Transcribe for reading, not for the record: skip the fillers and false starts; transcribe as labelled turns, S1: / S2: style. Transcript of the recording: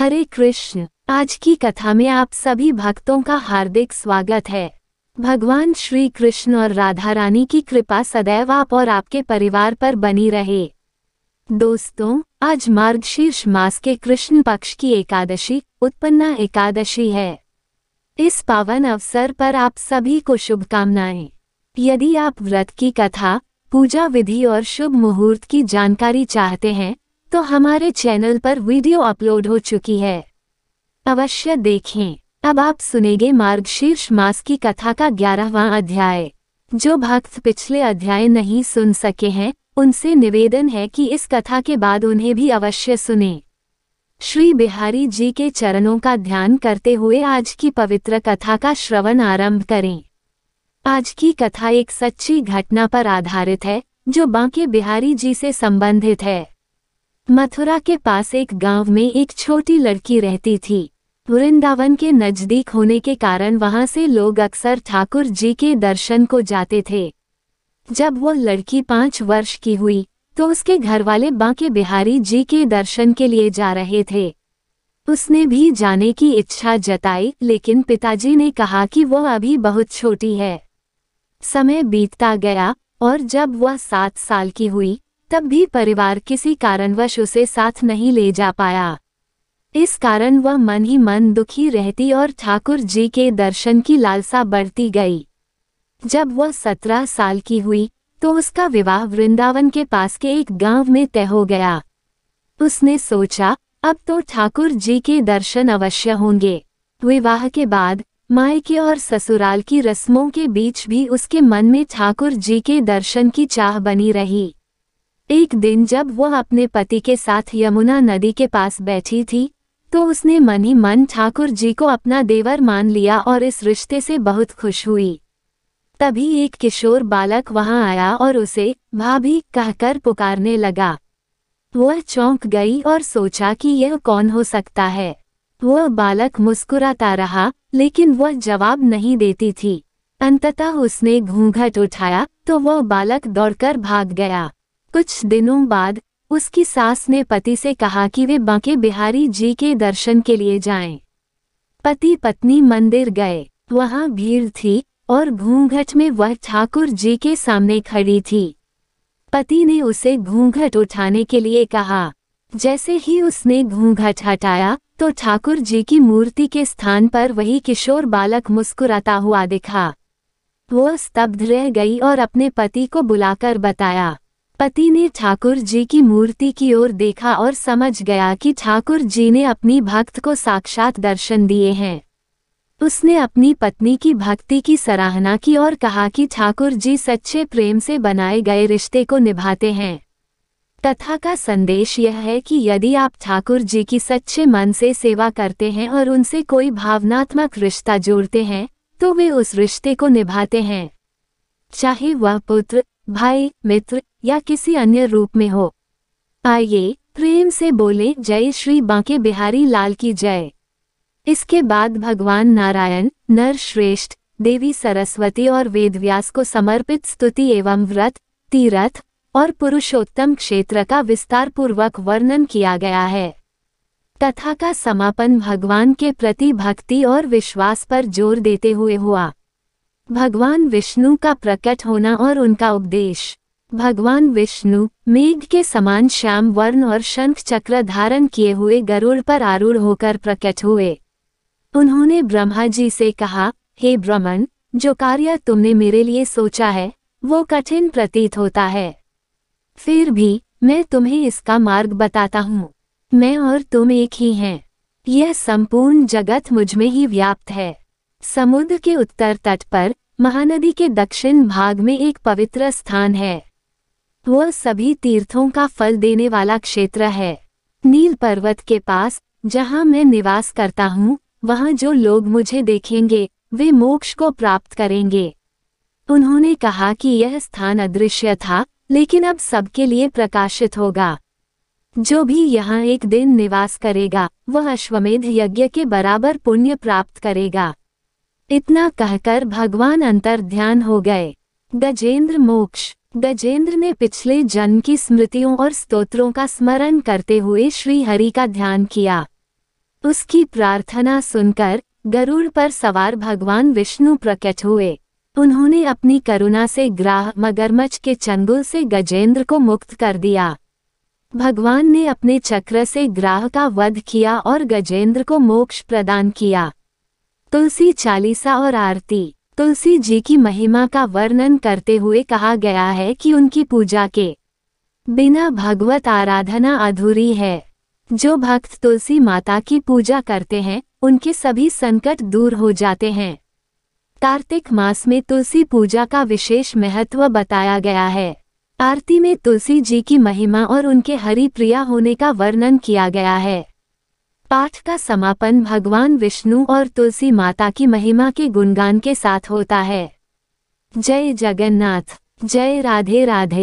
S1: हरे कृष्ण। आज की कथा में आप सभी भक्तों का हार्दिक स्वागत है। भगवान श्री कृष्ण और राधा रानी की कृपा सदैव आप और आपके परिवार पर बनी रहे। दोस्तों, आज मार्गशीर्ष मास के कृष्ण पक्ष की एकादशी उत्पन्ना एकादशी है। इस पावन अवसर पर आप सभी को शुभकामनाएं। यदि आप व्रत की कथा, पूजा विधि और शुभ मुहूर्त की जानकारी चाहते हैं तो हमारे चैनल पर वीडियो अपलोड हो चुकी है, अवश्य देखें। अब आप सुनेंगे मार्गशीर्ष मास की कथा का 11वां अध्याय। जो भक्त पिछले अध्याय नहीं सुन सके हैं उनसे निवेदन है कि इस कथा के बाद उन्हें भी अवश्य सुनें। श्री बिहारी जी के चरणों का ध्यान करते हुए आज की पवित्र कथा का श्रवण आरंभ करें। आज की कथा एक सच्ची घटना पर आधारित है जो बांके बिहारी जी से संबंधित है। मथुरा के पास एक गांव में एक छोटी लड़की रहती थी। वृंदावन के नजदीक होने के कारण वहां से लोग अक्सर ठाकुर जी के दर्शन को जाते थे। जब वो लड़की 5 वर्ष की हुई तो उसके घरवाले बांके बिहारी जी के दर्शन के लिए जा रहे थे। उसने भी जाने की इच्छा जताई, लेकिन पिताजी ने कहा कि वो अभी बहुत छोटी है। समय बीतता गया और जब वह 7 साल की हुई तब भी परिवार किसी कारणवश उसे साथ नहीं ले जा पाया। इस कारण वह मन ही मन दुखी रहती और ठाकुर जी के दर्शन की लालसा बढ़ती गई। जब वह 17 साल की हुई तो उसका विवाह वृंदावन के पास के एक गांव में तय हो गया। उसने सोचा अब तो ठाकुर जी के दर्शन अवश्य होंगे। विवाह के बाद मायके और ससुराल की रस्मों के बीच भी उसके मन में ठाकुर जी के दर्शन की चाह बनी रही। एक दिन जब वह अपने पति के साथ यमुना नदी के पास बैठी थी तो उसने मन ही मन ठाकुर जी को अपना देवर मान लिया और इस रिश्ते से बहुत खुश हुई। तभी एक किशोर बालक वहां आया और उसे भाभी कहकर पुकारने लगा। वह चौंक गई और सोचा कि यह कौन हो सकता है। वह बालक मुस्कुराता रहा लेकिन वह जवाब नहीं देती थी। अंततः उसने घूंघट उठाया तो वह बालक दौड़कर भाग गया। कुछ दिनों बाद उसकी सास ने पति से कहा कि वे बांके बिहारी जी के दर्शन के लिए जाएं। पति पत्नी मंदिर गए। वहां भीड़ थी और घूंघट में वह ठाकुर जी के सामने खड़ी थी। पति ने उसे घूंघट उठाने के लिए कहा। जैसे ही उसने घूंघट हटाया तो ठाकुर जी की मूर्ति के स्थान पर वही किशोर बालक मुस्कुराता हुआ दिखा। वह स्तब्ध रह गई और अपने पति को बुलाकर बताया। पति ने ठाकुर जी की मूर्ति की ओर देखा और समझ गया कि ठाकुर जी ने अपनी भक्त को साक्षात दर्शन दिए हैं। उसने अपनी पत्नी की भक्ति की सराहना की और कहा कि ठाकुर जी सच्चे प्रेम से बनाए गए रिश्ते को निभाते हैं। कथा का संदेश यह है कि यदि आप ठाकुर जी की सच्चे मन से सेवा करते हैं और उनसे कोई भावनात्मक रिश्ता जोड़ते हैं तो वे उस रिश्ते को निभाते हैं, चाहे वह पुत्र, भाई, मित्र या किसी अन्य रूप में हो। आइए प्रेम से बोले जय श्री बांके बिहारी लाल की जय। इसके बाद भगवान नारायण, नर श्रेष्ठ, देवी सरस्वती और वेदव्यास को समर्पित स्तुति एवं व्रत, तीर्थ और पुरुषोत्तम क्षेत्र का विस्तार पूर्वक वर्णन किया गया है। कथा का समापन भगवान के प्रति भक्ति और विश्वास पर जोर देते हुए हुआ। भगवान विष्णु का प्रकट होना और उनका उपदेश। भगवान विष्णु मेघ के समान श्याम वर्ण और शंख चक्र धारण किए हुए गरुड़ पर आरूढ़ होकर प्रकट हुए। उन्होंने ब्रह्मा जी से कहा, हे ब्रह्मन, जो कार्य तुमने मेरे लिए सोचा है वो कठिन प्रतीत होता है। फिर भी मैं तुम्हें इसका मार्ग बताता हूँ। मैं और तुम एक ही हैं। यह संपूर्ण जगत मुझमें ही व्याप्त है। समुद्र के उत्तर तट पर महानदी के दक्षिण भाग में एक पवित्र स्थान है। वह सभी तीर्थों का फल देने वाला क्षेत्र है। नील पर्वत के पास जहाँ मैं निवास करता हूँ वहाँ जो लोग मुझे देखेंगे वे मोक्ष को प्राप्त करेंगे। उन्होंने कहा कि यह स्थान अदृश्य था लेकिन अब सबके लिए प्रकाशित होगा। जो भी यहाँ एक दिन निवास करेगा वह अश्वमेध यज्ञ के बराबर पुण्य प्राप्त करेगा। इतना कहकर भगवान अंतर ध्यान हो गए। गजेंद्र मोक्ष। गजेंद्र ने पिछले जन्म की स्मृतियों और स्तोत्रों का स्मरण करते हुए श्री हरि का ध्यान किया। उसकी प्रार्थना सुनकर गरुड़ पर सवार भगवान विष्णु प्रकट हुए। उन्होंने अपनी करुणा से ग्राह मगरमच्छ के चंगुल से गजेंद्र को मुक्त कर दिया। भगवान ने अपने चक्र से ग्राह का वध किया और गजेंद्र को मोक्ष प्रदान किया। तुलसी चालीसा और आरती। तुलसी जी की महिमा का वर्णन करते हुए कहा गया है कि उनकी पूजा के बिना भगवत आराधना अधूरी है। जो भक्त तुलसी माता की पूजा करते हैं उनके सभी संकट दूर हो जाते हैं। कार्तिक मास में तुलसी पूजा का विशेष महत्व बताया गया है। आरती में तुलसी जी की महिमा और उनके हरि प्रिया होने का वर्णन किया गया है। पाठ का समापन भगवान विष्णु और तुलसी माता की महिमा के गुणगान के साथ होता है। जय जगन्नाथ, जय राधे राधे।